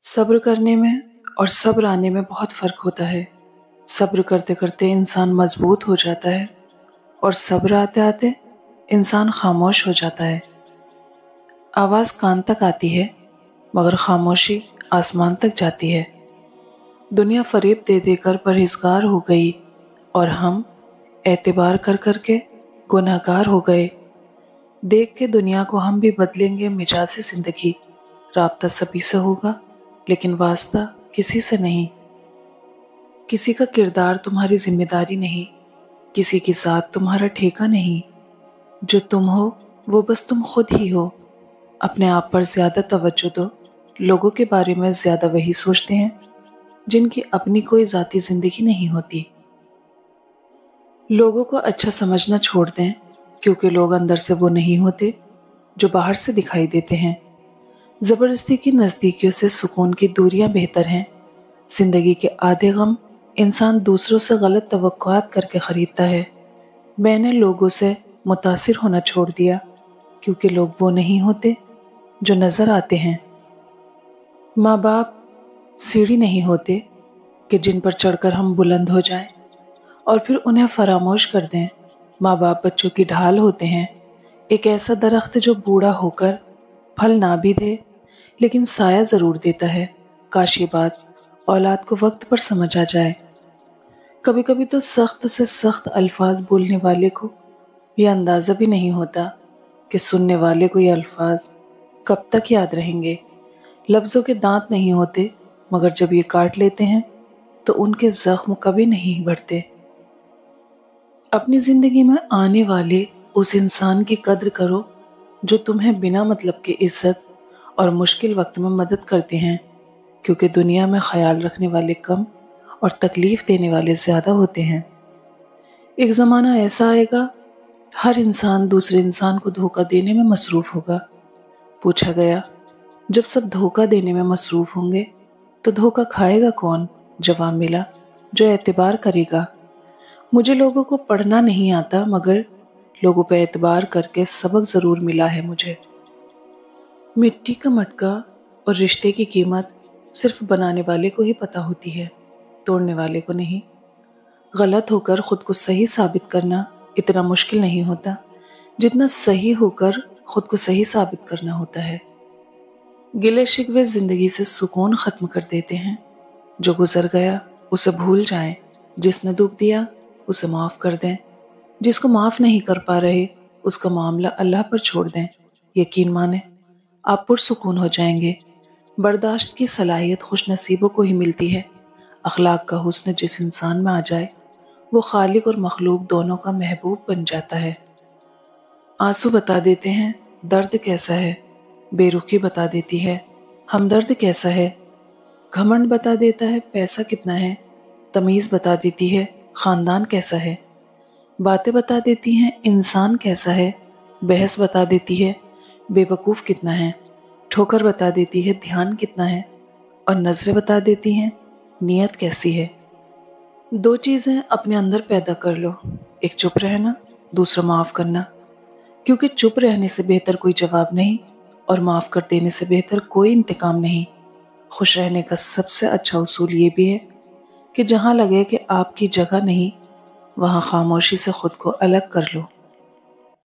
صبر کرنے میں اور صبر آنے میں بہت فرق ہوتا ہے۔ صبر کرتے کرتے انسان مضبوط ہو جاتا ہے اور صبر آتے آتے انسان خاموش ہو جاتا ہے۔ آواز کان تک آتی ہے مگر خاموشی آسمان تک جاتی ہے۔ دنیا فریب دے دے کر پرہیزگار ہو گئی اور ہم اعتبار کر کر کے گناہگار ہو گئے۔ دیکھ کے دنیا کو ہم بھی بدلیں گے مزاج زندگی، رابطہ سبھی سے ہوگا لیکن واسطہ کسی سے نہیں۔ کسی کا کردار تمہاری ذمہ داری نہیں، کسی کی ذات تمہارا ٹھیکہ نہیں۔ جو تم ہو وہ بس تم خود ہی ہو۔ اپنے آپ پر زیادہ توجہ دو، لوگوں کے بارے میں زیادہ وہی سوچتے ہیں جن کی اپنی کوئی ذاتی زندگی نہیں ہوتی۔ لوگوں کو اچھا سمجھنا چھوڑ دیں کیونکہ لوگ اندر سے وہ نہیں ہوتے جو باہر سے دکھائی دیتے ہیں۔ زبردستی کی نزدیکیوں سے سکون کی دوریاں بہتر ہیں۔ زندگی کے آدھے غم انسان دوسروں سے غلط توقعات کر کے خریدتا ہے۔ میں نے لوگوں سے متاثر ہونا چھوڑ دیا کیونکہ لوگ وہ نہیں ہوتے جو نظر آتے ہیں۔ ماں باپ سیڑھی نہیں ہوتے کہ جن پر چڑھ کر ہم بلند ہو جائیں اور پھر انہیں فراموش کر دیں۔ ماں باپ بچوں کی ڈھال ہوتے ہیں، ایک ایسا درخت جو بوڑھا ہو کر پھل نہ بھی دے لیکن سایہ ضرور دیتا ہے۔ کاش یہ بات اولاد کو وقت پر سمجھ آ جائے۔ کبھی کبھی تو سخت سے سخت الفاظ بولنے والے کو یہ اندازہ بھی نہیں ہوتا کہ سننے والے کو یہ الفاظ کب تک یاد رہیں گے۔ لفظوں کے دانت نہیں ہوتے مگر جب یہ کاٹ لیتے ہیں تو ان کے زخم کبھی نہیں بڑھتے۔ اپنی زندگی میں آنے والے اس انسان کی قدر کرو جو تمہیں بنا مطلب کے عزت اور مشکل وقت میں مدد کرتے ہیں، کیونکہ دنیا میں خیال رکھنے والے کم اور تکلیف دینے والے زیادہ ہوتے ہیں۔ ایک زمانہ ایسا آئے گا ہر انسان دوسرے انسان کو دھوکہ دینے میں مصروف ہوگا۔ پوچھا گیا جب سب دھوکہ دینے میں مصروف ہوں گے تو دھوکہ کھائے گا کون؟ جواب ملا جو اعتبار کرے گا۔ مجھے لوگوں کو پڑھنا نہیں آتا مگر لوگوں پہ اعتبار کر کے سبق ضرور ملا ہے مجھے۔ مٹی کا مٹکا اور رشتے کی قیمت صرف بنانے والے کو ہی پتہ ہوتی ہے، توڑنے والے کو نہیں۔ غلط ہو کر خود کو صحیح ثابت کرنا اتنا مشکل نہیں ہوتا جتنا صحیح ہو کر خود کو صحیح ثابت کرنا ہوتا ہے۔ گلے شکوے زندگی سے سکون ختم کر دیتے ہیں۔ جو گزر گیا اسے بھول جائیں، جس نے دکھ دیا اسے معاف کر دیں، جس کو معاف نہیں کر پا رہے اس کا معاملہ اللہ پر چھوڑ دیں۔ یقین مانیں آپ پرسکون ہو جائیں گے۔ برداشت کی صلاحیت خوش نصیبوں کو ہی ملتی ہے۔ اخلاق کا حسن جس انسان میں آ جائے وہ خالق اور مخلوق دونوں کا محبوب بن جاتا ہے۔ آنسو بتا دیتے ہیں درد کیسا ہے، بے رخی بتا دیتی ہے ہمدرد کیسا ہے، گھمنڈ بتا دیتا ہے پیسہ کتنا ہے، تمیز بتا دیتی ہے خاندان کیسا ہے، باتیں بتا دیتی ہیں انسان کیسا ہے، بحث بتا دیتی ہے بے وقوف کتنا ہے، ٹھوکر بتا دیتی ہے دھیان کتنا ہے، اور نظریں بتا دیتی ہیں نیت کیسی ہے۔ دو چیزیں اپنے اندر پیدا کر لو، ایک چپ رہنا، دوسرا معاف کرنا، کیونکہ چپ رہنے سے بہتر کوئی جواب نہیں اور معاف کر دینے سے بہتر کوئی انتقام نہیں۔ خوش رہنے کا سب سے اچھا اصول یہ بھی ہے کہ جہاں لگے کہ آپ کی جگہ نہیں وہاں خاموشی سے خود کو الگ کر لو۔